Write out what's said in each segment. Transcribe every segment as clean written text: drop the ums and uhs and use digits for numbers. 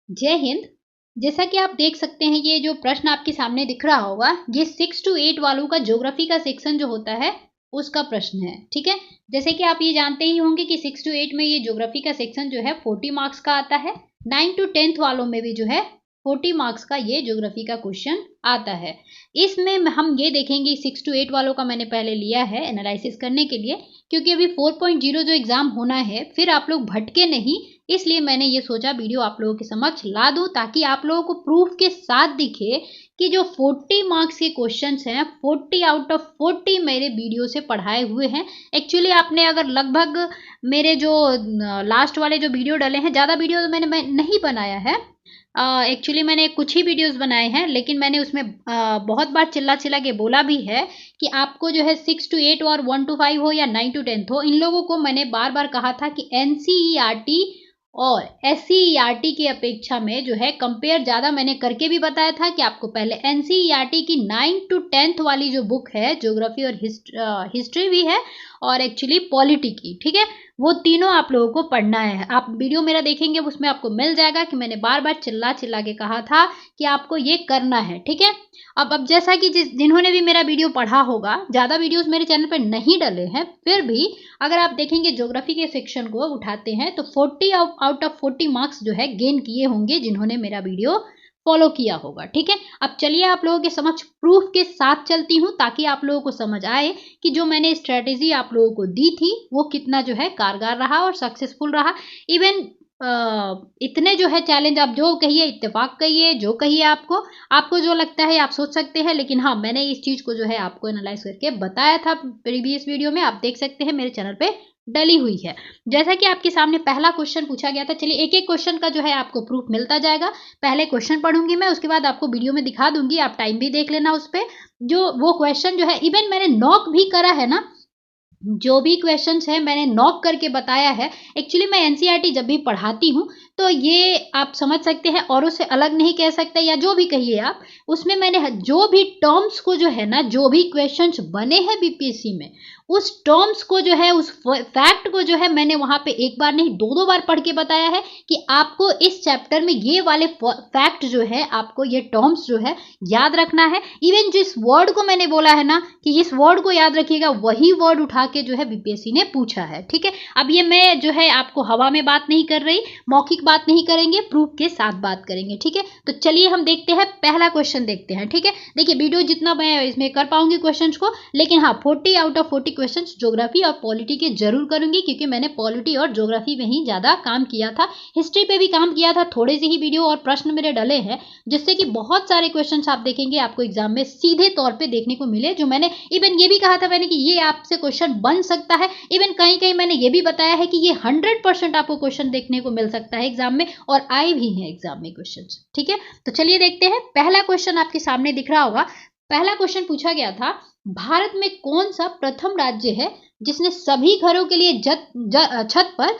जय हिंद। जैसा कि आप देख सकते हैं, ये जो प्रश्न आपके सामने दिख रहा होगा, ये 6 to 8 वालों का ज्योग्राफी का सेक्शन जो होता है उसका प्रश्न है। ठीक है, जैसे कि आप ये जानते ही होंगे कि 6 to 8 में ये ज्योग्राफी का सेक्शन जो है 40 मार्क्स का आता है। 9 to 10th वालों में भी जो है 40 मार्क्स का ये ज्योग्राफी का क्वेश्चन आता है। इसमें हम ये देखेंगे, 6 to 8 वालों का मैंने पहले लिया है एनालिसिस करने के लिए, क्योंकि अभी 4.0 जो एग्जाम होना है, फिर आप लोग भटके नहीं, इसलिए मैंने ये सोचा वीडियो आप लोगों के समक्ष ला दूं, ताकि आप लोगों को प्रूफ के साथ दिखे कि जो 40 मार्क्स के क्वेश्चंस हैं, 40 आउट ऑफ 40 मेरे वीडियो से पढ़ाए हुए हैं। एक्चुअली आपने अगर लगभग मेरे जो लास्ट वाले जो वीडियो डाले हैं, ज़्यादा वीडियो तो मैं नहीं बनाया है। एक्चुअली मैंने कुछ ही वीडियोस बनाए हैं, लेकिन मैंने उसमें बहुत बार चिल्ला चिल्ला के बोला भी है कि आपको जो है 6 to 8 और 1 to 5 हो या 9 to 10 हो, इन लोगों को मैंने बार बार कहा था कि एनसीईआरटी और एससीईआरटी की अपेक्षा में जो है कंपेयर ज़्यादा मैंने करके भी बताया था कि आपको पहले एनसीईआरटी की 9 to 10th वाली जो बुक है, ज्योग्राफी और हिस्ट्री भी है और एक्चुअली पॉलिटी की, ठीक है, वो तीनों आप लोगों को पढ़ना है। आप वीडियो मेरा देखेंगे उसमें आपको मिल जाएगा कि मैंने बार बार चिल्ला चिल्ला के कहा था कि आपको ये करना है। ठीक है, अब जैसा कि जिन्होंने भी मेरा वीडियो पढ़ा होगा, ज़्यादा वीडियोस मेरे चैनल पर नहीं डले हैं, फिर भी अगर आप देखेंगे ज्योग्राफी के सेक्शन को उठाते हैं तो 40 आउट ऑफ 40 मार्क्स जो है गेन किए होंगे जिन्होंने मेरा वीडियो फॉलो किया होगा। ठीक है, अब चलिए आप लोगों के समक्ष प्रूफ के साथ चलती हूँ, ताकि आप लोगों को समझ आए कि जो मैंने स्ट्रेटेजी आप लोगों को दी थी वो कितना जो है कारगर रहा और सक्सेसफुल रहा। इवन इतने जो है चैलेंज, आप जो कहिए, इत्तेफाक कहिए, जो कहिए, आपको जो लगता है आप सोच सकते हैं, लेकिन हाँ, मैंने इस चीज़ को जो है आपको एनालाइज करके बताया था प्रीवियस वीडियो में, आप देख सकते हैं मेरे चैनल पे डली हुई है। जैसा कि आपके सामने पहला क्वेश्चन पूछा गया था, चलिए एक एक क्वेश्चन का जो है आपको प्रूफ मिलता जाएगा। पहले क्वेश्चन पढ़ूंगी मैं, उसके बाद आपको वीडियो में दिखा दूंगी, आप टाइम भी देख लेना उस पर। जो वो क्वेश्चन जो है, इवन मैंने नॉक भी करा है ना, जो भी क्वेश्चंस है मैंने नॉक करके बताया है। एक्चुअली मैं एनसीईआरटी जब भी पढ़ाती हूँ तो ये आप समझ सकते हैं, और उससे अलग नहीं कह सकते, या जो भी कहिए आप, उसमें मैंने जो भी टर्म्स को जो है ना, जो भी क्वेश्चंस बने हैं बीपीएससी में, उस टर्म्स को जो है, उस फैक्ट को जो है, मैंने वहां पे एक बार नहीं 2-2 बार पढ़ के बताया है कि आपको इस चैप्टर में ये वाले फैक्ट जो है, आपको ये टर्म्स जो है याद रखना है। इवन जिस वर्ड को मैंने बोला है ना कि इस वर्ड को याद रखिएगा, वही वर्ड उठा के जो है बीपीएससी ने पूछा है। ठीक है, अब ये मैं जो है आपको हवा में बात नहीं कर रही, मौखिक बात नहीं करेंगे, प्रूफ के साथ बात करेंगे। ठीक है, तो चलिए हम देखते हैं, पहला क्वेश्चन देखते हैं। ठीक है, देखिए वीडियो जितना मैं इसमें कर पाऊंगी क्वेश्चंस को, लेकिन हाँ 40 आउट ऑफ 40 क्वेश्चंस ज्योग्राफी और पॉलिटी के जरूर करूंगी, क्योंकि मैंने पॉलिटी और ज्योग्राफी में ही ज्यादा काम किया था। हिस्ट्री पे भी काम किया था, थोड़े से ही वीडियो और प्रश्न मेरे डले हैं, जिससे कि बहुत सारे क्वेश्चंस आप देखेंगे आपको एग्जाम में सीधे तौर पे देखने को मिले, जो मैंने इवन ये भी कहा था मैंने कि ये आपसे क्वेश्चन बन सकता है। इवन कहीं कहीं मैंने ये भी बताया है कि ये 100% आपको क्वेश्चन देखने को मिल सकता है एग्जाम में, और आए भी हैं एग्जाम में क्वेश्चन। ठीक है, तो चलिए देखते हैं, पहला क्वेश्चन आपके सामने दिख रहा होगा। पहला क्वेश्चन पूछा गया था, भारत में कौन सा प्रथम राज्य है जिसने सभी घरों के लिए छत पर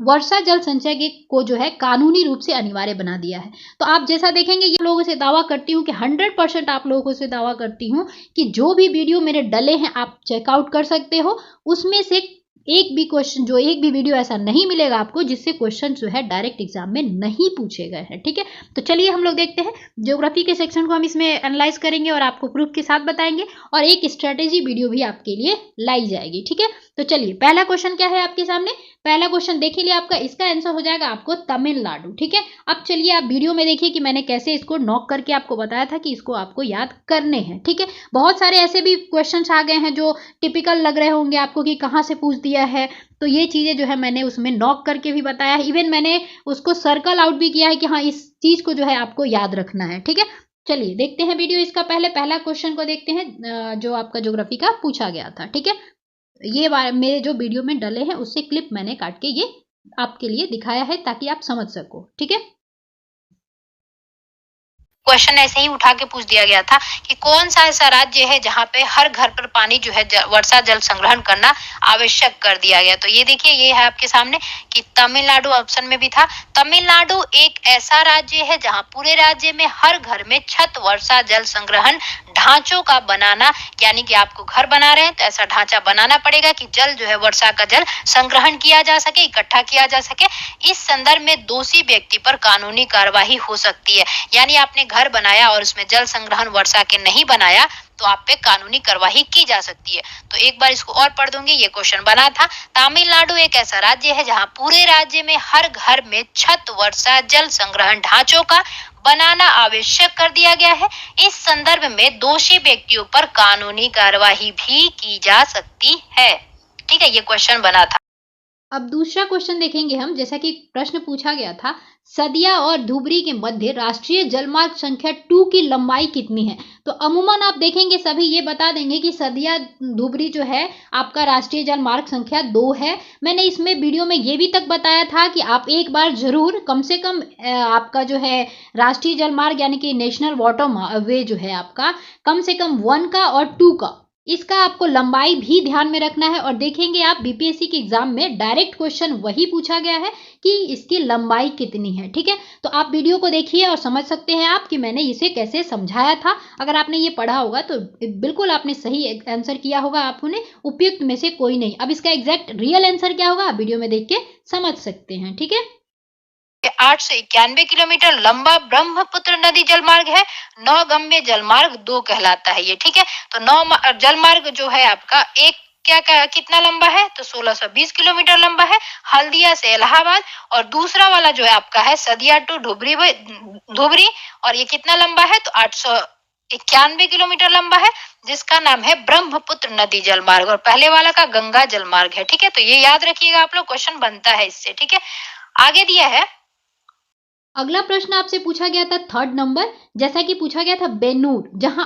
वर्षा जल संचय को जो है कानूनी रूप से अनिवार्य बना दिया है। तो आप जैसा देखेंगे, ये लोगों से दावा करती हूँ कि 100% आप लोगों से दावा करती हूँ कि जो भी वीडियो मेरे डले हैं आप चेकआउट कर सकते हो, उसमें से एक भी क्वेश्चन, जो एक भी वीडियो ऐसा नहीं मिलेगा आपको जिससे क्वेश्चन जो है डायरेक्ट एग्जाम में नहीं पूछे गए हैं। ठीक है, तो चलिए हम लोग देखते हैं, ज्योग्राफी के सेक्शन को हम इसमें एनालाइज करेंगे और आपको प्रूफ के साथ बताएंगे, और एक स्ट्रेटेजी वीडियो भी आपके लिए लाई जाएगी। ठीक है, तो चलिए पहला क्वेश्चन क्या है आपके सामने, पहला क्वेश्चन देख लिए आपका, इसका आंसर हो जाएगा आपको तमिलनाडु। ठीक है, अब चलिए आप वीडियो में देखिए कि मैंने कैसे इसको नॉक करके आपको बताया था कि इसको आपको याद करने हैं। ठीक है, बहुत सारे ऐसे भी क्वेश्चंस आ गए हैं जो टिपिकल लग रहे होंगे आपको कि कहाँ से पूछ दिया है, तो ये चीजें जो है मैंने उसमें नॉक करके भी बताया है, इवन मैंने उसको सर्कल आउट भी किया है कि हाँ इस चीज को जो है आपको याद रखना है। ठीक है, चलिए देखते हैं वीडियो, इसका पहला क्वेश्चन को देखते हैं जो आपका ज्योग्राफी का पूछा गया था। ठीक है, ये मेरे जो वीडियो में डले हैं उससे क्लिप मैंने काट के ये आपके लिए दिखाया है ताकि आप समझ सको। ठीक है, क्वेश्चन ऐसे ही उठा के पूछ दिया गया था कि कौन सा ऐसा राज्य है जहाँ पे हर घर पर पानी जो है वर्षा जल संग्रहण करना आवश्यक कर दिया गया। तो ये देखिए, ये है आपके सामने कि तमिलनाडु ऑप्शन में भी था। तमिलनाडु एक ऐसा राज्य है जहाँ पूरे राज्य में हर घर में छत वर्षा जल संग्रहण ढांचों का बनाना, यानी कि आपको घर बना रहे हैं तो ऐसा ढांचा बनाना पड़ेगा कि जल जो है वर्षा का जल संग्रहण किया जा सके, इकट्ठा किया जा सके। इस संदर्भ में दोषी व्यक्ति पर कानूनी कार्यवाही हो सकती है। यानी आपने घर बनाया और उसमें जल संग्रहण वर्षा के नहीं बनाया तो आप पे कानूनी कार्यवाही की जा सकती है। तो एक बार इसको और पढ़ दूंगी, ये क्वेश्चन बना था। तमिलनाडु एक ऐसा राज्य है जहां पूरे राज्य में हर घर में छत वर्षा जल संग्रहण ढांचों का बनाना आवश्यक कर दिया गया है। इस संदर्भ में दोषी व्यक्तियों पर कानूनी कार्यवाही भी की जा सकती है। ठीक है, ये क्वेश्चन बना था। अब दूसरा क्वेश्चन देखेंगे हम। जैसा कि प्रश्न पूछा गया था, सदिया और धुबरी के मध्य राष्ट्रीय जलमार्ग संख्या 2 की लंबाई कितनी है? तो अमूमन आप देखेंगे सभी ये बता देंगे कि सदिया धुबरी जो है आपका राष्ट्रीय जलमार्ग संख्या 2 है। मैंने इसमें वीडियो में ये भी तक बताया था कि आप एक बार जरूर कम से कम आपका जो है राष्ट्रीय जलमार्ग यानी कि नेशनल वाटर वे जो है आपका कम से कम 1 का और 2 का, इसका आपको लंबाई भी ध्यान में रखना है। और देखेंगे आप बीपीएससी के एग्जाम में डायरेक्ट क्वेश्चन वही पूछा गया है कि इसकी लंबाई कितनी है। ठीक है, तो आप वीडियो को देखिए और समझ सकते हैं आप कि मैंने इसे कैसे समझाया था। अगर आपने ये पढ़ा होगा तो बिल्कुल आपने सही आंसर किया होगा, आपने उपयुक्त में से कोई नहीं। अब इसका एग्जैक्ट रियल आंसर क्या होगा आप वीडियो में देख के समझ सकते हैं। ठीक है, 891 किलोमीटर लंबा ब्रह्मपुत्र नदी जलमार्ग है। नौगम्य जलमार्ग 2 कहलाता है ये। ठीक है, तो नौ जलमार्ग जो है आपका एक क्या कितना लंबा है? तो 1620 किलोमीटर लंबा है, हल्दिया से इलाहाबाद। और दूसरा वाला जो है आपका है सदिया टू धुबरी, और ये कितना लंबा है? तो 891 किलोमीटर लंबा है, जिसका नाम है ब्रह्मपुत्र नदी जलमार्ग। और पहले वाला का गंगा जलमार्ग है। ठीक है, तो ये याद रखिएगा आप लोग, क्वेश्चन बनता है इससे। ठीक है, आगे दिया है। अगला प्रश्न आपसे पूछा गया था 3rd नंबर। जैसा कि पूछा गया था बेनूर, जहां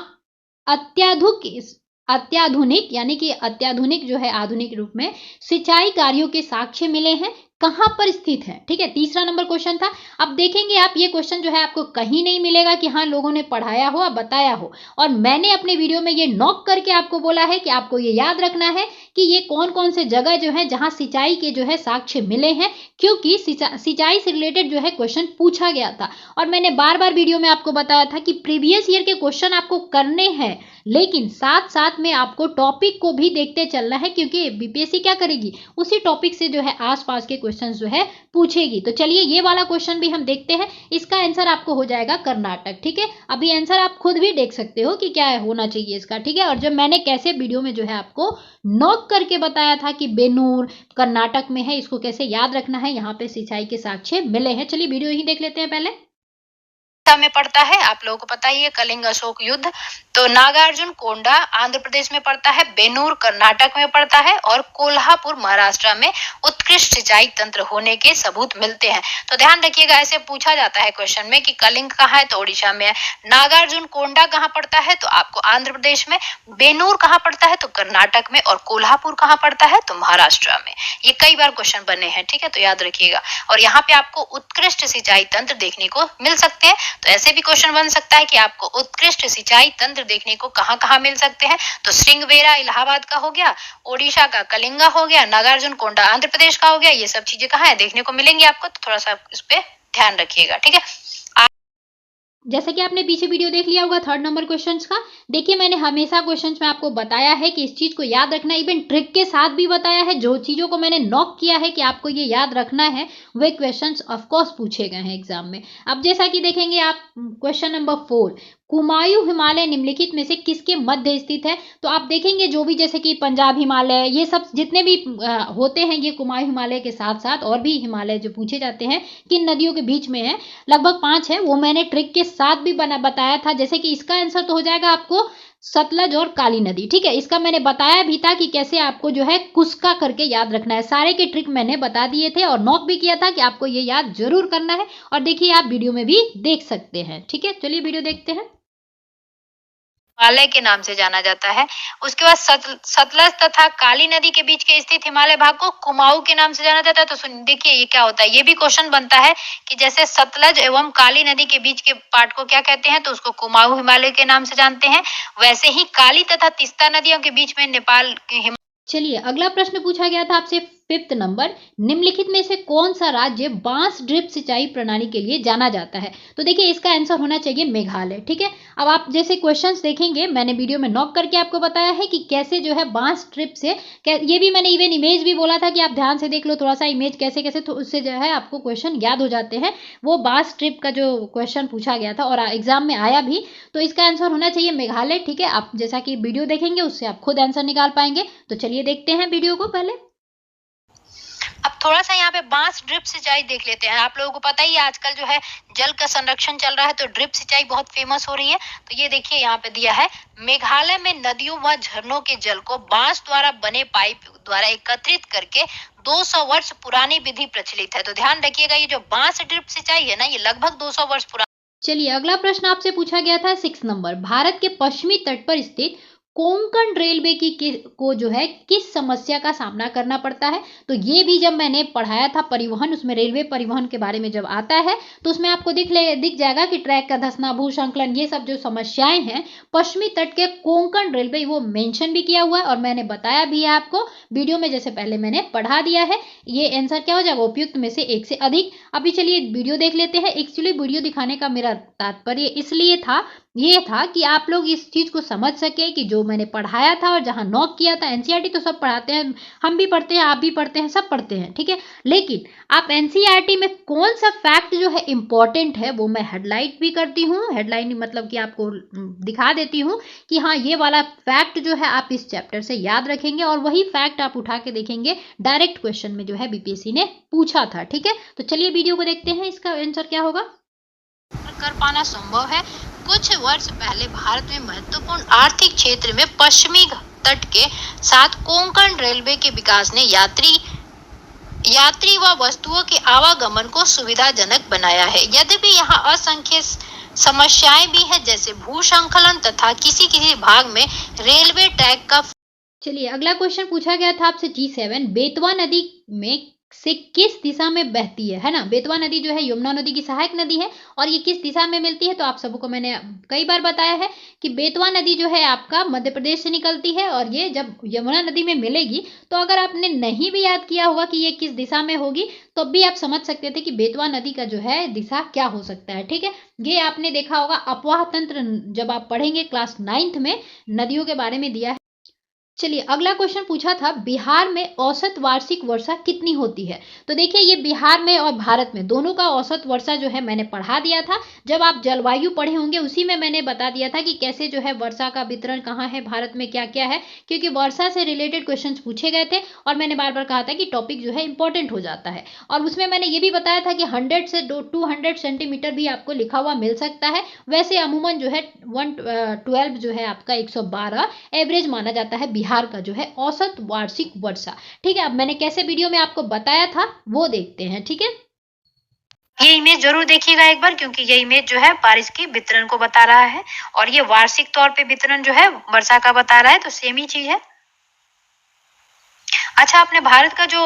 अत्याधुनिक यानी कि अत्याधुनिक जो है आधुनिक रूप में सिंचाई कार्यों के साक्ष्य मिले हैं, कहां पर स्थित है? ठीक है, तीसरा नंबर क्वेश्चन था। अब देखेंगे आप ये क्वेश्चन जो है आपको कहीं नहीं मिलेगा कि हाँ लोगों ने पढ़ाया हो, बताया हो। और मैंने अपने वीडियो में ये नोट करके आपको बोला है कि आपको ये याद रखना है कि ये कौन कौन से जगह जो है जहां सिंचाई के जो है साक्ष्य मिले हैं, क्योंकि सिंचाई से रिलेटेड जो है क्वेश्चन पूछा गया था। और मैंने बार बार वीडियो में आपको बताया था कि प्रीवियस ईयर के क्वेश्चन आपको करने हैं, लेकिन साथ साथ में आपको टॉपिक को भी देखते चलना है, क्योंकि बीपीएससी क्या करेगी, उसी टॉपिक से जो है आसपास के क्वेश्चन जो है पूछेगी। तो चलिए ये वाला क्वेश्चन भी हम देखते हैं। इसका आंसर आपको हो जाएगा कर्नाटक। ठीक है, अभी आंसर आप खुद भी देख सकते हो कि क्या होना चाहिए इसका। ठीक है, और जब मैंने कैसे वीडियो में जो है आपको नोट करके बताया था कि बेनूर कर्नाटक में है, इसको कैसे याद रखना है, यहाँ पे सिंचाई के साक्ष्य मिले हैं। चलिए वीडियो ही देख लेते हैं पहले। में पड़ता है, आप लोगों को पता ही है, कलिंग अशोक युद्ध। तो नागार्जुन कोंडा आंध्र प्रदेश में पड़ता है, बेनूर कर्नाटक में पड़ता है, और कोल्हापुर महाराष्ट्र में उत्कृष्ट सिंचाई तंत्र होने के सबूत मिलते हैं। तो ध्यान रखिएगा, ऐसे पूछा जाता है क्वेश्चन में कि कलिंग कहाँ है? तो ओडिशा में है। नागार्जुन कोंडा कहाँ पड़ता है? तो आपको आंध्र प्रदेश में। बेनूर कहाँ पड़ता है? तो कर्नाटक में। और कोल्हापुर कहाँ पड़ता है? तो महाराष्ट्र में। ये कई बार क्वेश्चन बने हैं। ठीक है, तो याद रखिएगा। और यहाँ पे आपको उत्कृष्ट सिंचाई तंत्र देखने को मिल सकते हैं। तो ऐसे भी क्वेश्चन बन सकता है कि आपको उत्कृष्ट सिंचाई तंत्र देखने को कहां कहां मिल सकते हैं। तो श्रृंगबेरा इलाहाबाद का हो गया, ओडिशा का कलिंगा हो गया, नागार्जुन कोंडा आंध्र प्रदेश का हो गया। ये सब चीजें कहां है देखने को मिलेंगी आपको, तो थोड़ा सा इस पे ध्यान रखिएगा। ठीक है, जैसा कि आपने पीछे वीडियो देख लिया होगा 3rd नंबर क्वेश्चंस का, देखिए मैंने हमेशा क्वेश्चंस में आपको बताया है कि इस चीज को याद रखना, इवन ट्रिक के साथ भी बताया है। जो चीजों को मैंने नोट किया है कि आपको ये याद रखना है, वे क्वेश्चंस ऑफ कोर्स पूछे गए हैं एग्जाम में। अब जैसा कि देखेंगे आप क्वेश्चन नंबर 4, कुमायूं हिमालय निम्नलिखित में से किसके मध्य स्थित है? तो आप देखेंगे जो भी जैसे कि पंजाब हिमालय, ये सब जितने भी होते हैं, ये कुमायूं हिमालय के साथ साथ और भी हिमालय जो पूछे जाते हैं किन नदियों के बीच में है, लगभग 5 है। वो मैंने ट्रिक के साथ भी बताया था। जैसे कि इसका आंसर तो हो जाएगा आपको सतलज और काली नदी। ठीक है, इसका मैंने बताया भी था कि कैसे आपको जो है कुस्का करके याद रखना है। सारे के ट्रिक मैंने बता दिए थे और नोट भी किया था कि आपको ये याद जरूर करना है। और देखिए आप वीडियो में भी देख सकते हैं। ठीक है, चलिए वीडियो देखते हैं। हिमालय के नाम से जाना जाता है। उसके बाद सतलज तथा काली नदी के बीच के स्थित हिमालय भाग को कुमाऊं के नाम से जाना जाता है। तो सुन देखिए ये क्या होता है, ये भी क्वेश्चन बनता है कि जैसे सतलज एवं काली नदी के बीच के पार्ट को क्या कहते हैं, तो उसको कुमाऊं हिमालय के नाम से जानते हैं। वैसे ही काली तथा तीस्ता नदियों के बीच में नेपाल के चलिए अगला प्रश्न पूछा गया था आपसे 5th नंबर, निम्नलिखित में से कौन सा राज्य बांस ड्रिप सिंचाई प्रणाली के लिए जाना जाता है? तो देखिए इसका आंसर होना चाहिए मेघालय। ठीक है, अब आप जैसे क्वेश्चंस देखेंगे, मैंने वीडियो में नॉक करके आपको बताया है कि कैसे जो है बांस ड्रिप से, ये भी मैंने इवन इमेज भी बोला था कि आप ध्यान से देख लो थोड़ा सा इमेज कैसे कैसे, तो उससे जो है आपको क्वेश्चन याद हो जाते हैं। वो बांस ड्रिप का जो क्वेश्चन पूछा गया था और एग्जाम में आया भी, तो इसका आंसर होना चाहिए मेघालय। ठीक है, आप जैसा कि वीडियो देखेंगे उससे आप खुद आंसर निकाल पाएंगे। तो चलिए देखते हैं वीडियो को पहले। अब थोड़ा सा यहाँ पे बांस ड्रिप सिंचाई देख लेते हैं। आप लोगों को पता ही है आजकल जो है जल का संरक्षण चल रहा है, तो ड्रिप सिंचाई बहुत फेमस हो रही है। तो ये देखिए यहाँ पे दिया है, मेघालय में नदियों व झरनों के जल को बांस द्वारा बने पाइप द्वारा एकत्रित करके 200 वर्ष पुरानी विधि प्रचलित है। तो ध्यान रखिएगा, ये जो बांस ड्रिप सिंचाई है ना, ये लगभग 200 वर्ष पुरानी। चलिए अगला प्रश्न आपसे पूछा गया था 6 नंबर, भारत के पश्चिमी तट पर स्थित कोंकण रेलवे को जो है किस समस्या का सामना करना पड़ता है? तो ये भी जब मैंने पढ़ाया था परिवहन, उसमें रेलवे परिवहन के बारे में जब आता है तो उसमें आपको दिख जाएगा कि ट्रैक का धंसना, भूसंकलन, ये सब जो समस्याएं हैं पश्चिमी तट के कोंकण रेलवे, वो मेंशन भी किया हुआ है और मैंने बताया भी है आपको वीडियो में, जैसे पहले मैंने पढ़ा दिया है। ये आंसर क्या हो जाएगा, उपयुक्त में से एक से अधिक। अभी चलिए वीडियो देख लेते हैं। एक्चुअली वीडियो दिखाने का मेरा तात्पर्य इसलिए था, ये था कि आप लोग इस चीज को समझ सके कि जो मैंने पढ़ाया था और जहां नॉक किया था, एनसीईआरटी तो सब पढ़ाते हैं, हम भी पढ़ते हैं, आप भी पढ़ते हैं, सब पढ़ते हैं। ठीक है, लेकिन आप एनसीईआरटी में कौन सा फैक्ट जो है इंपॉर्टेंट है वो मैं हेडलाइट भी करती हूँ। हेडलाइन मतलब कि आपको दिखा देती हूँ कि हाँ ये वाला फैक्ट जो है आप इस चैप्टर से याद रखेंगे और वही फैक्ट आप उठा के देखेंगे डायरेक्ट क्वेश्चन में जो है बीपीएससी ने पूछा था। ठीक है, तो चलिए वीडियो को देखते हैं, इसका आंसर क्या होगा। कर पाना संभव है। कुछ वर्ष पहले भारत में महत्वपूर्ण आर्थिक क्षेत्र में पश्चिमी तट के साथ कोंकण रेलवे के विकास ने यात्री व वस्तुओं के आवागमन को सुविधाजनक बनाया है। यद्यपि यहाँ असंख्य समस्याएं भी हैं, जैसे भूसंकलन तथा किसी भाग में रेलवे ट्रैक का। चलिए अगला क्वेश्चन पूछा गया था आपसे G7, बेतवा नदी में से किस दिशा में बहती है ना। बेतवा नदी जो है यमुना नदी की सहायक नदी है और ये किस दिशा में मिलती है, तो आप सबको मैंने कई बार बताया है कि बेतवा नदी जो है आपका मध्य प्रदेश से निकलती है और ये जब यमुना नदी में मिलेगी, तो अगर आपने नहीं भी याद किया होगा कि ये किस दिशा में होगी, तो भी आप समझ सकते थे कि बेतवा नदी का जो है दिशा क्या हो सकता है। ठीक है, ये आपने देखा होगा अपवाह तंत्र जब आप पढ़ेंगे क्लास 9th में, नदियों के बारे में दिया है। चलिए अगला क्वेश्चन पूछा था, बिहार में औसत वार्षिक वर्षा कितनी होती है? तो देखिए ये बिहार में और भारत में दोनों का औसत वर्षा जो है मैंने पढ़ा दिया था। जब आप जलवायु पढ़े होंगे उसी में मैंने बता दिया था कि कैसे जो है वर्षा का वितरण कहाँ है, भारत में क्या क्या है, क्योंकि वर्षा से रिलेटेड क्वेश्चन पूछे गए थे और मैंने बार बार कहा था कि टॉपिक जो है इंपॉर्टेंट हो जाता है। और उसमें मैंने ये भी बताया था कि 100 से 200 सेंटीमीटर भी आपको लिखा हुआ मिल सकता है। वैसे अमूमन जो है 112 जो है आपका 112 एवरेज माना जाता है बिहार का जो है औसत वार्षिक वर्षा। ठीक है, अब मैंने कैसे वीडियो में आपको बताया था वो देखते हैं। ठीक है, ये इमेज जरूर देखिएगा एक बार, क्योंकि ये इमेज जो है बारिश की वितरण को बता रहा है और ये वार्षिक तौर पे वितरण जो है वर्षा का बता रहा है, तो सेम ही चीज है। अच्छा, अपने भारत का जो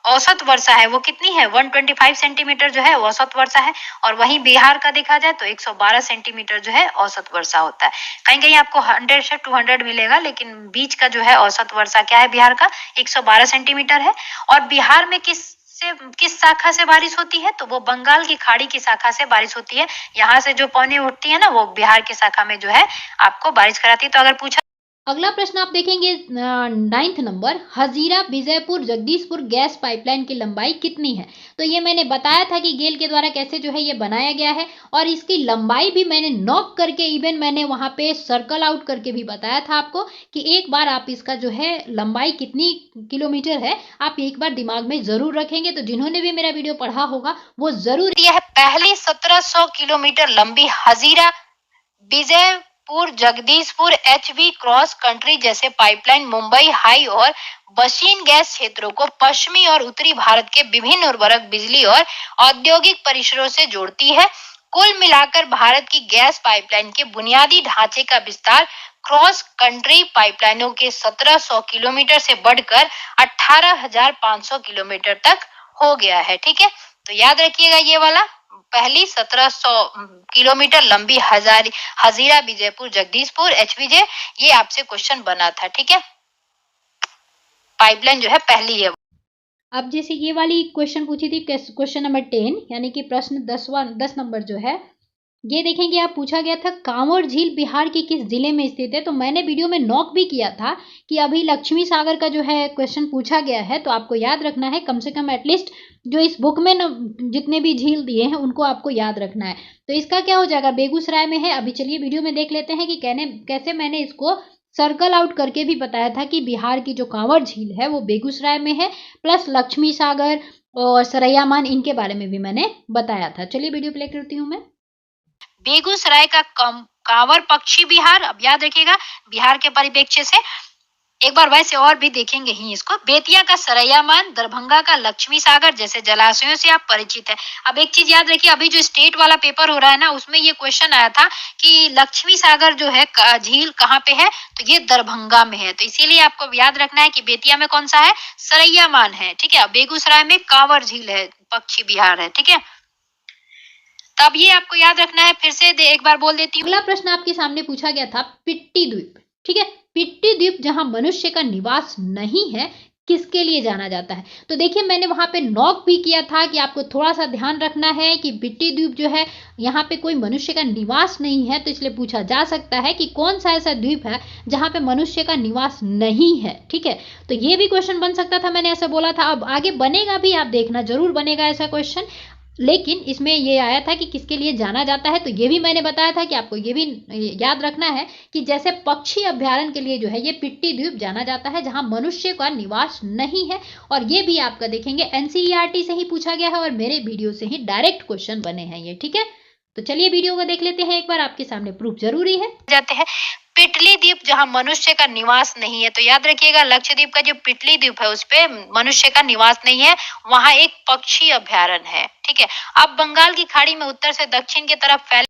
औसत वर्षा है वो कितनी है, 125 सेंटीमीटर जो है औसत वर्षा है और वहीं बिहार का देखा जाए तो 112 सेंटीमीटर जो है औसत वर्षा होता है। कहीं कहीं आपको 100 से 200 मिलेगा, लेकिन बीच का जो है औसत वर्षा क्या है बिहार का, 112 सेंटीमीटर है। और बिहार में किस शाखा से बारिश होती है, तो वो बंगाल की खाड़ी की शाखा से बारिश होती है। यहाँ से जो पौने उठती है ना, वो बिहार की शाखा में जो है आपको बारिश कराती है। तो अगर पूछा, अगला प्रश्न आप देखेंगे 9th number, Hazira Vijaypur Jagdishpur gas pipeline की लंबाई कितनी है? तो ये मैंने बताया था कि गेल के द्वारा कैसे जो है ये बनाया गया है और इसकी लंबाई भी मैंने नॉक करके, इवन मैंने वहां पे सर्कल आउट करके भी बताया था आपको कि एक बार आप इसका जो है लंबाई कितनी किलोमीटर है आप एक बार दिमाग में जरूर रखेंगे। तो जिन्होंने भी मेरा वीडियो पढ़ा होगा वो जरूर, यह पहली 1700 किलोमीटर लंबी Hazira Vijaypur Jagdishpur HV cross country जैसे पाइपलाइन मुंबई हाई और बशीन गैस क्षेत्रों को पश्चिमी और उत्तरी भारत के विभिन्न उर्वरक, बिजली और औद्योगिक परिसरों से जोड़ती है। कुल मिलाकर भारत की गैस पाइपलाइन के बुनियादी ढांचे का विस्तार क्रॉस कंट्री पाइपलाइनों के 1700 किलोमीटर से बढ़कर 18,500 किलोमीटर तक हो गया है। ठीक है, तो याद रखिएगा ये वाला पहली 1700 किलोमीटर लंबी हजीरा विजयपुर जगदीशपुर HVJ, ये आपसे क्वेश्चन बना था। ठीक है, पाइपलाइन जो है पहली है। अब जैसे ये वाली क्वेश्चन पूछी थी क्वेश्चन नंबर 10 यानी कि प्रश्न 10 नंबर जो है ये देखेंगे आप, पूछा गया था कांवर झील बिहार के किस जिले में स्थित है। तो मैंने वीडियो में नोट भी किया था कि अभी लक्ष्मी सागर का जो है क्वेश्चन पूछा गया है, तो आपको याद रखना है कम से कम एटलीस्ट जो इस बुक में जितने भी झील दिए हैं उनको आपको याद रखना है। तो इसका क्या हो जाएगा, बेगूसराय में है। अभी चलिए वीडियो में देख लेते हैं कि कैसे मैंने इसको सर्कल आउट करके भी बताया था कि बिहार की जो कांवर झील है वो बेगूसराय में है, प्लस लक्ष्मी सागर और सरैयामान इनके बारे में भी मैंने बताया था। चलिए वीडियो प्ले करती हूँ मैं। बेगूसराय का कांवर पक्षी बिहार, अब याद रखिएगा बिहार के परिप्रेक्ष्य से एक बार वैसे और भी देखेंगे ही इसको। बेतिया का सरैयामान, दरभंगा का लक्ष्मी सागर जैसे जलाशयों से आप परिचित है। अब एक चीज याद रखिए, अभी जो स्टेट वाला पेपर हो रहा है ना उसमें ये क्वेश्चन आया था कि लक्ष्मी सागर जो है झील कहाँ पे है, तो ये दरभंगा में है। तो इसीलिए आपको याद रखना है कि बेतिया में कौन सा है, सरैयामान है। ठीक है, बेगूसराय में कांवर झील है, पक्षी बिहार है। ठीक है, तब ये आपको याद रखना है। फिर से एक बार बोल देती हूँ। अगला प्रश्न आपके सामने पूछा गया था पिट्टी द्वीप। ठीक है, पिट्टी द्वीप जहां मनुष्य का निवास नहीं है किसके लिए जाना जाता है। तो देखिए मैंने वहां पे नोट भी किया था कि आपको थोड़ा सा ध्यान रखना है कि पिट्टी द्वीप जो है यहाँ पे कोई मनुष्य का निवास नहीं है, तो इसलिए पूछा जा सकता है कि कौन सा ऐसा द्वीप है जहां पे मनुष्य का निवास नहीं है। ठीक है, तो ये भी क्वेश्चन बन सकता था, मैंने ऐसा बोला था। अब आगे बनेगा भी, आप देखना जरूर बनेगा ऐसा क्वेश्चन, लेकिन इसमें ये आया था कि किसके लिए जाना जाता है। तो ये भी मैंने बताया था कि आपको ये भी याद रखना है कि जैसे पक्षी अभ्यारण्य के लिए जो है ये पिट्टी द्वीप जाना जाता है जहां मनुष्य का निवास नहीं है। और ये भी आपका देखेंगे NCERT से ही पूछा गया है और मेरे वीडियो से ही डायरेक्ट क्वेश्चन बने हैं ये। ठीक है, तो चलिए वीडियो को देख लेते हैं एक बार, आपके सामने प्रूफ जरूरी है। जाते हैं पिटली द्वीप जहां मनुष्य का निवास नहीं है। तो याद रखिएगा लक्षद्वीप का जो पिटली द्वीप है उस पे मनुष्य का निवास नहीं है, वहां एक पक्षी अभ्यारण्य है। ठीक है, अब बंगाल की खाड़ी में उत्तर से दक्षिण की तरफ फैले।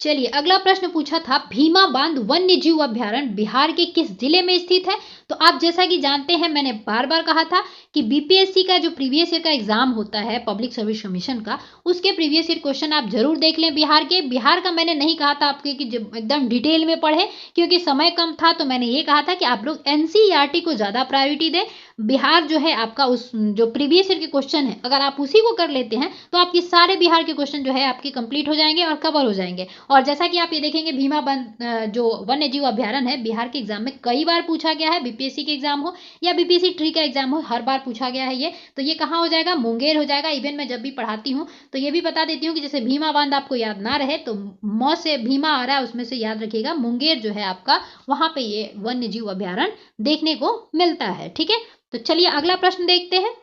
चलिए अगला प्रश्न पूछा था भीमा बांध वन्य जीव अभ्यारण्य बिहार के किस जिले में स्थित है। तो आप जैसा कि जानते हैं मैंने बार बार कहा था कि BPSC का जो प्रीवियस ईयर का एग्जाम होता है पब्लिक सर्विस कमीशन का, उसके प्रीवियस ईयर क्वेश्चन आप जरूर देख लें बिहार का मैंने नहीं कहा था आपके कि एकदम डिटेल में पढ़े, क्योंकि समय कम था। तो मैंने ये कहा था कि आप लोग NCERT को ज़्यादा प्रायोरिटी दें। बिहार जो है आपका उस जो प्रीवियस ईयर के क्वेश्चन है अगर आप उसी को कर लेते हैं तो आपके सारे बिहार के क्वेश्चन जो है आपके कंप्लीट हो जाएंगे और कवर हो जाएंगे। और जैसा कि आप ये देखेंगे भीमा बांध जो वन्य जीव अभ्यारण्य है बिहार के एग्जाम में कई बार पूछा गया है, BPSC के एग्जाम हो या BPSC ट्री का एग्जाम हो, हर बार पूछा गया है ये। तो ये कहाँ हो जाएगा, मुंगेर हो जाएगा। इवन मैं जब भी पढ़ाती हूँ तो ये भी बता देती हूँ कि जैसे भीमा बांध आपको याद ना रहे तो मौ से भीमा आ रहा है उसमें से याद रखिएगा मुंगेर जो है आपका, वहां पे ये वन्य जीव अभ्यारण्य देखने को मिलता है। ठीक है, तो चलिए अगला प्रश्न देखते हैं।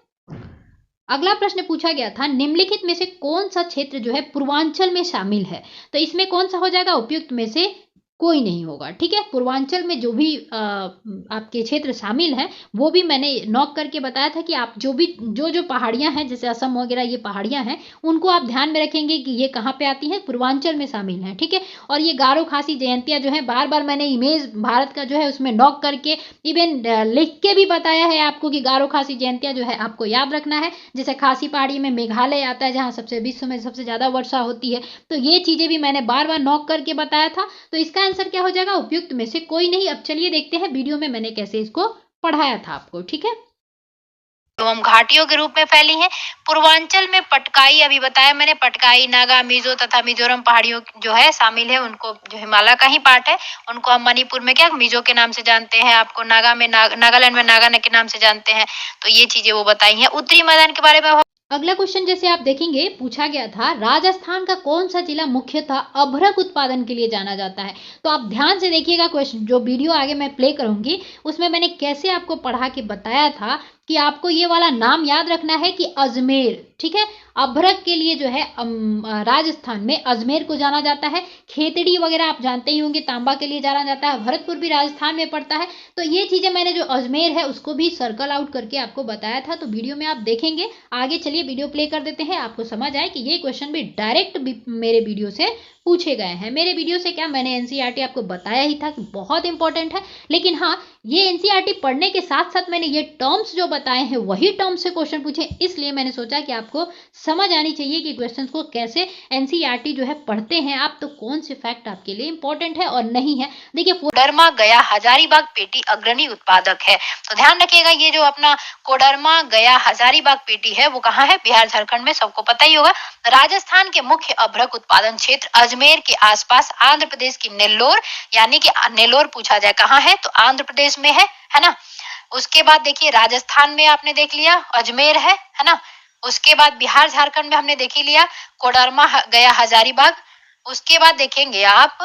अगला प्रश्न पूछा गया था निम्नलिखित में से कौन सा क्षेत्र जो है पूर्वांचल में शामिल है। तो इसमें कौन सा हो जाएगा, उपयुक्त में से कोई नहीं होगा। ठीक है, पूर्वांचल में जो भी आपके क्षेत्र शामिल हैं वो भी मैंने नोट करके बताया था कि आप जो पहाड़ियां हैं जैसे असम वगैरह ये पहाड़ियां हैं उनको आप ध्यान में रखेंगे कि ये कहाँ पे आती हैं, पूर्वांचल में शामिल हैं। ठीक है, और ये गारो खासी जयंतियां जो है बार बार मैंने इमेज भारत का जो है उसमें नोट करके इवन लिख के भी बताया है आपको कि गारो खासी जयंतियां जो है आपको याद रखना है। जैसे खासी पहाड़ी में मेघालय आता है जहाँ विश्व में सबसे ज्यादा वर्षा होती है। तो ये चीजें भी मैंने बार बार नोट करके बताया था। तो इसका आंसर क्या हो जाएगा, उपयुक्त में से कोई नहीं। अब चलिए देखते हैं वीडियो में मैंने कैसे इसको पढ़ाया था आपको। ठीक है, एवं घाटियों के रूप में फैली है। पूर्वांचल में पटकाई, अभी बताया मैंने, पटकाई, नागा, मिजो तथा मिजोरम पहाड़ियों जो है शामिल है। उनको जो हिमालय का ही पार्ट है उनको हम मणिपुर में क्या मिजो के नाम से जानते हैं, आपको नागा में नागालैंड में नागा के नाम से जानते हैं। तो ये चीजें वो बताई हैं। उत्तरी मैदान के बारे में अगला क्वेश्चन जैसे आप देखेंगे पूछा गया था राजस्थान का कौन सा जिला मुख्यतः अभ्रक उत्पादन के लिए जाना जाता है। तो आप ध्यान से देखिएगा क्वेश्चन, जो वीडियो आगे मैं प्ले करूंगी उसमें मैंने कैसे आपको पढ़ा के बताया था कि आपको ये वाला नाम याद रखना है कि अजमेर, ठीक है, अभ्रक के लिए जो है राजस्थान में अजमेर को जाना जाता है। खेतड़ी वगैरह आप जानते ही होंगे, तांबा के लिए जाना जाता है। भरतपुर भी राजस्थान में पड़ता है। तो ये चीज़ें मैंने जो अजमेर है उसको भी सर्कल आउट करके आपको बताया था, तो वीडियो में आप देखेंगे। आगे चलिए वीडियो प्ले कर देते हैं, आपको समझ आए कि ये क्वेश्चन भी डायरेक्ट मेरे वीडियो से पूछे गए हैं। मेरे वीडियो से क्या, मैंने एनसीईआरटी आपको बताया ही था कि बहुत इंपॉर्टेंट है, लेकिन हाँ, ये एनसीईआरटी पढ़ने के साथ साथ मैंने ये टर्म्स जो बताए हैं वही टर्म्स से क्वेश्चन पूछे, इसलिए मैंने सोचा कि आपको समझ आनी चाहिए कि क्वेश्चंस को कैसे एनसीईआरटी जो है पढ़ते हैं आप, तो कौन से फैक्ट आपके लिए इंपॉर्टेंट है और नहीं है। देखिए, कोडरमा गया हजारीबाग पेटी अग्रणी उत्पादक है, तो ध्यान रखिएगा ये जो अपना कोडरमा गया हजारीबाग पेटी है वो कहाँ है, बिहार झारखंड में, सबको पता ही होगा। राजस्थान के मुख्य अभ्रक उत्पादन क्षेत्र अजमेर के आसपास, आंध्र प्रदेश की नेल्लोर, यानी कि नेल्लोर पूछा जाए कहाँ है तो आंध्र प्रदेश में है ना। उसके बाद देखिए राजस्थान में आपने देख लिया अजमेर है ना। उसके बाद बिहार झारखंड में हमने देख ही लिया कोडरमा गया हजारीबाग। उसके बाद देखेंगे आप,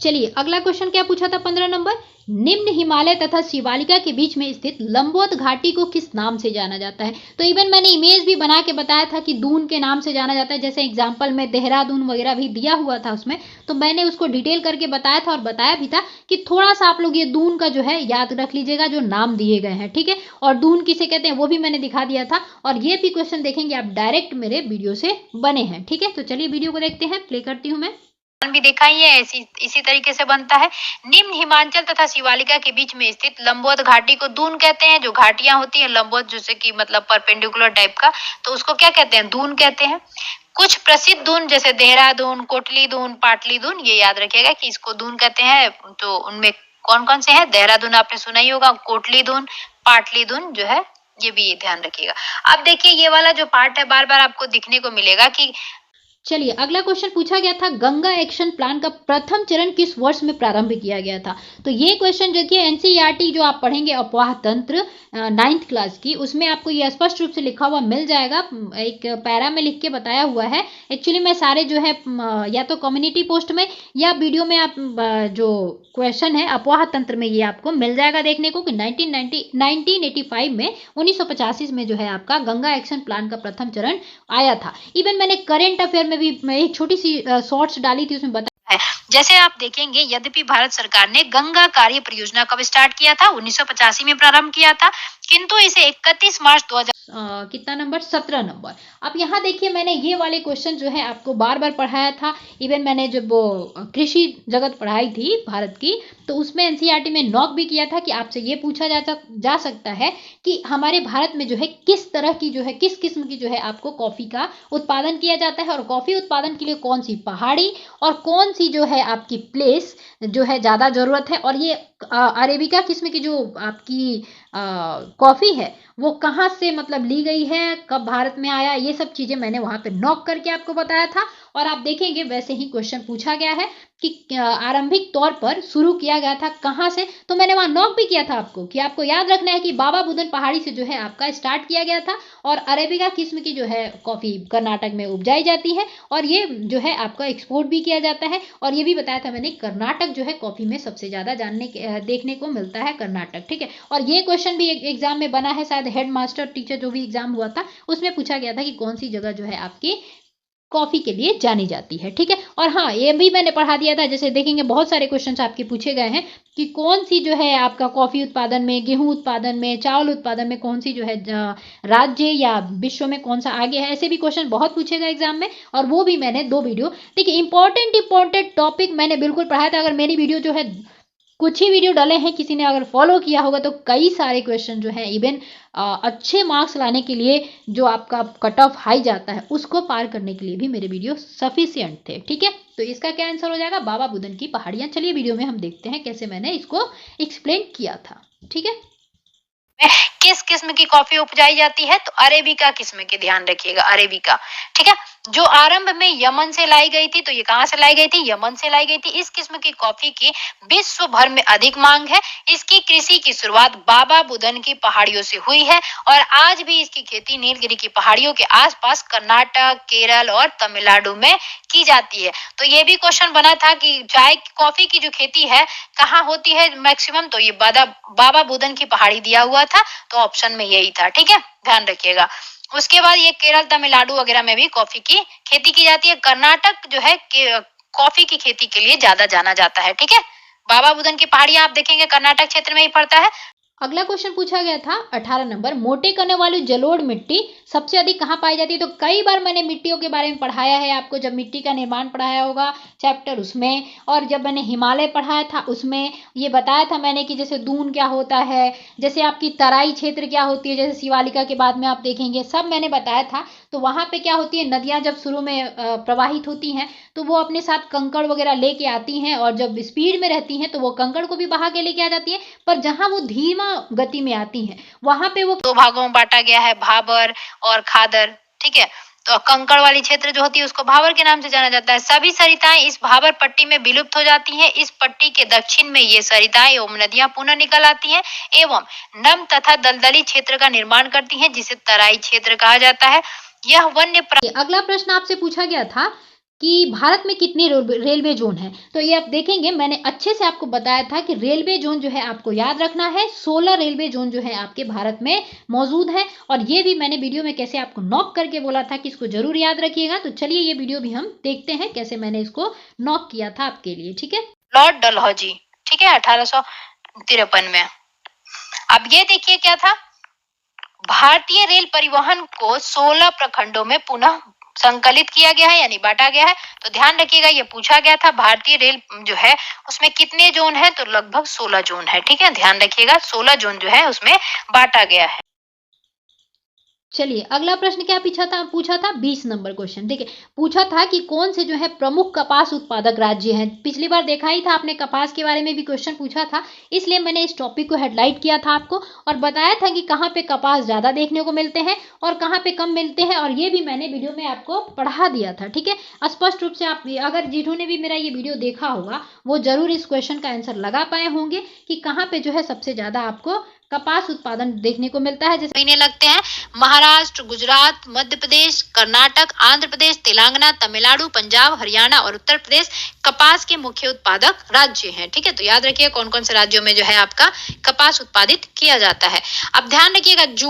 चलिए अगला क्वेश्चन क्या पूछा था 15 नंबर, निम्न हिमालय तथा शिवालिका के बीच में स्थित लंबोत घाटी को किस नाम से जाना जाता है। तो इवन मैंने इमेज भी बना के बताया था कि दून के नाम से जाना जाता है, जैसे एग्जांपल में देहरादून वगैरह भी दिया हुआ था उसमें, तो मैंने उसको डिटेल करके बताया था और बताया भी था कि थोड़ा सा आप लोग ये दून का जो है याद रख लीजिएगा, जो नाम दिए गए हैं, ठीक है। और दून किसे कहते हैं वो भी मैंने दिखा दिया था, और ये भी क्वेश्चन देखेंगे आप डायरेक्ट मेरे वीडियो से बने हैं, ठीक है। तो चलिए वीडियो को देखते हैं, प्ले करती हूँ मैं। भी देखा ही है, इसी तरीके से बनता है। निम्न हिमाचल तथा शिवालिका के बीच में स्थित लंबोत घाटी को दून कहते हैं। जो घाटियां होती है लंबोत, जैसे कि मतलब परपेंडिकुलर टाइप का, तो उसको क्या कहते हैं, दून कहते हैं। कुछ प्रसिद्ध दून जैसे देहरादून, कोटली दून, पाटली दून, ये याद रखिएगा कि इसको दून कहते हैं। तो उनमें कौन कौन से हैं, देहरादून आपने सुना ही होगा, कोटली दून, पाटली दून जो है, ये भी ध्यान रखिएगा। अब देखिए ये वाला जो पार्ट है बार बार आपको दिखने को मिलेगा कि, चलिए अगला क्वेश्चन पूछा गया था, गंगा एक्शन प्लान का प्रथम चरण किस वर्ष में प्रारंभ किया गया था। तो ये क्वेश्चन देखिए एनसीईआरटी जो आप पढ़ेंगे अफवाह तंत्र 9th क्लास की, उसमें आपको ये स्पष्ट रूप से लिखा हुआ मिल जाएगा, एक पैरा में लिख के बताया हुआ है। एक्चुअली मैं सारे जो है या तो कम्युनिटी पोस्ट में या वीडियो में आप जो क्वेश्चन है अफवाह तंत्र में ये आपको मिल जाएगा देखने को कि 1985 में 1985 में जो है आपका गंगा एक्शन प्लान का प्रथम चरण आया था। इवन मैंने करेंट अफेयर में भी एक छोटी सी शॉर्ट्स डाली थी, उसमें बताया है। जैसे आप देखेंगे यद्यपि भारत सरकार ने गंगा कार्य परियोजना कब स्टार्ट किया था, 1985 में प्रारंभ किया था, किंतु इसे 31 मार्च 2000 कितना नंबर, 17 नंबर। अब यहाँ देखिए मैंने ये वाले क्वेश्चन जो है आपको बार बार पढ़ाया था। इवन मैंने जब वो कृषि जगत पढ़ाई थी भारत की, तो उसमें एनसीईआरटी में नॉक भी किया था कि आपसे ये पूछा जा सकता है कि हमारे भारत में जो है किस तरह की जो है, किस किस्म की जो है आपको कॉफ़ी का उत्पादन किया जाता है, और कॉफ़ी उत्पादन के लिए कौन सी पहाड़ी और कौन सी जो है आपकी प्लेस जो है ज़्यादा ज़रूरत है, और ये अरेबिका किस्म की जो आपकी कॉफ़ी है वो कहाँ से मतलब ली गई है, कब भारत में आया, ये सब चीज़ें मैंने वहाँ पे नॉक करके आपको बताया था। और आप देखेंगे वैसे ही क्वेश्चन पूछा गया है कि आरंभिक तौर पर शुरू किया गया था कहाँ से, तो मैंने वहाँ नॉक भी किया था आपको कि आपको याद रखना है कि बाबा बुदन पहाड़ी से जो है आपका स्टार्ट किया गया था, और अरेबिका किस्म की जो है कॉफ़ी कर्नाटक में उपजाई जाती है, और ये जो है आपका एक्सपोर्ट भी किया जाता है। और ये भी बताया था मैंने, कर्नाटक जो है कॉफ़ी में सबसे ज़्यादा देखने को मिलता है कर्नाटक, ठीक है। और ये क्वेश्चन भी एग्जाम में बना है, शायद हेड मास्टर टीचर जो भी एग्जाम हुआ था उसमें पूछा गया था कि कौन सी जगह जो है आपकी कॉफ़ी के लिए जानी जाती है, ठीक है। और हाँ, ये भी मैंने पढ़ा दिया था, जैसे देखेंगे बहुत सारे क्वेश्चंस आपके पूछे गए हैं कि कौन सी जो है आपका कॉफ़ी उत्पादन में, गेहूं उत्पादन में, चावल उत्पादन में कौन सी जो है राज्य या विश्व में कौन सा आगे है, ऐसे भी क्वेश्चन बहुत पूछे गए एग्जाम में, और वो भी मैंने 2 वीडियो, देखिए इंपॉर्टेंट टॉपिक मैंने बिल्कुल पढ़ाया था। अगर मेरी वीडियो जो है कुछ ही वीडियो डाले हैं, किसी ने अगर फॉलो किया होगा तो कई सारे क्वेश्चन जो है इवन अच्छे मार्क्स लाने के लिए जो आपका कट ऑफ हाई जाता है उसको पार करने के लिए भी मेरे वीडियो सफिशिएंट थे, ठीक है। तो इसका क्या आंसर हो जाएगा, बाबा बुदन की पहाड़ियाँ। चलिए वीडियो में हम देखते हैं कैसे मैंने इसको एक्सप्लेन किया था, ठीक है। किस किस्म की कॉफी उपजाई जाती है, तो अरेबिका किस्म की, ध्यान रखिएगा अरेबिका, ठीक है। जो आरंभ में यमन से लाई गई थी। तो ये कहाँ से लाई गई थी? यमन से लाई गई थी। इस किस्म की कॉफी की विश्व भर में अधिक मांग है। इसकी कृषि की शुरुआत बाबा बुदन की पहाड़ियों से हुई है और आज भी इसकी खेती नीलगिरी की पहाड़ियों के आसपास कर्नाटक, केरल और तमिलनाडु में की जाती है। तो ये भी क्वेश्चन बना था कि चाय कॉफी की जो खेती है कहाँ होती है मैक्सिमम, तो ये बाबा बुदन की पहाड़ी दिया हुआ था, तो ऑप्शन में यही था। ठीक है, ध्यान रखिएगा। उसके बाद ये केरल, तमिलनाडु वगैरह में भी कॉफी की खेती की जाती है। कर्नाटक जो है कॉफी की खेती के लिए ज्यादा जाना जाता है। ठीक है, बाबा बुदन की पहाड़ियां आप देखेंगे कर्नाटक क्षेत्र में ही पड़ता है। अगला क्वेश्चन पूछा गया था 18 नंबर, मोटे करने वाली जलोढ़ मिट्टी सबसे अधिक कहाँ पाई जाती है? तो कई बार मैंने मिट्टियों के बारे में पढ़ाया है आपको, जब मिट्टी का निर्माण पढ़ाया होगा चैप्टर उसमें, और जब मैंने हिमालय पढ़ाया था उसमें ये बताया था मैंने कि जैसे दून क्या होता है, जैसे आपकी तराई क्षेत्र क्या होती है, जैसे शिवालिका के बाद में आप देखेंगे, सब मैंने बताया था। तो वहाँ पे क्या होती है, नदियाँ जब शुरू में प्रवाहित होती हैं तो वो अपने साथ कंकड़ वगैरह लेके आती हैं, और जब स्पीड में रहती हैं तो वो कंकड़ को भी बहा के लेके आ जाती है। पर जहाँ वो धीमा गति में आती हैं वहां पे वो दो भागों में बांटा गया है, भाबर और खादर। ठीक है, तो कंकड़ वाली क्षेत्र जो होती है उसको भाबर के नाम से जाना जाता है। सभी सरिताएं इस भाबर पट्टी में विलुप्त हो जाती हैं। इस पट्टी के दक्षिण में ये सरिताएं एवं नदियां पुनः निकल आती हैं एवं नम तथा दलदली क्षेत्र का निर्माण करती हैं, जिसे तराई क्षेत्र कहा जाता है। यह वन्य अगला प्रश्न आपसे पूछा गया था कि भारत में कितने रेलवे जोन है? तो ये आप देखेंगे मैंने अच्छे से आपको बताया था कि रेलवे जोन जो है आपको याद रखना है। 16 रेलवे जोन जो है आपके भारत में मौजूद है, और ये भी मैंने वीडियो में कैसे आपको नॉक करके बोला था कि इसको जरूर याद रखिएगा। तो चलिए ये वीडियो भी हम देखते हैं कैसे मैंने इसको नॉक किया था आपके लिए। ठीक है, लॉर्ड डलहौजी, ठीक है, 1853 में। अब ये देखिए क्या था, भारतीय रेल परिवहन को 16 प्रखंडों में पुनः संकलित किया गया है, यानी बांटा गया है। तो ध्यान रखिएगा, ये पूछा गया था भारतीय रेल जो है उसमें कितने जोन है, तो लगभग 16 जोन है। ठीक है, ध्यान रखिएगा 16 जोन जो है उसमें बांटा गया है। चलिए अगला प्रश्न क्या पूछा था 20 नंबर क्वेश्चन। देखिए पूछा था कि कौन से जो है प्रमुख कपास उत्पादक राज्य हैं। पिछली बार देखा ही था आपने, कपास के बारे में भी क्वेश्चन पूछा था, इसलिए मैंने इस टॉपिक को हेडलाइट किया था आपको और बताया था कि कहाँ पे कपास ज़्यादा देखने को मिलते हैं और कहाँ पे कम मिलते हैं, और ये भी मैंने वीडियो में आपको पढ़ा दिया था। ठीक है, स्पष्ट रूप से आप अगर जिन्होंने भी मेरा ये वीडियो देखा होगा वो जरूर इस क्वेश्चन का आंसर लगा पाए होंगे कि कहाँ पे जो है सबसे ज़्यादा आपको कपास उत्पादन देखने को मिलता है। जैसे महीने लगते हैं, महाराष्ट्र, गुजरात, मध्य प्रदेश, कर्नाटक, आंध्र प्रदेश, तेलंगाना, तमिलनाडु, पंजाब, हरियाणा और उत्तर प्रदेश कपास के मुख्य उत्पादक राज्य हैं। ठीक है, तो याद रखिए कौन कौन से राज्यों में जो है आपका कपास उत्पादित किया जाता है। अब ध्यान रखिएगा, जूट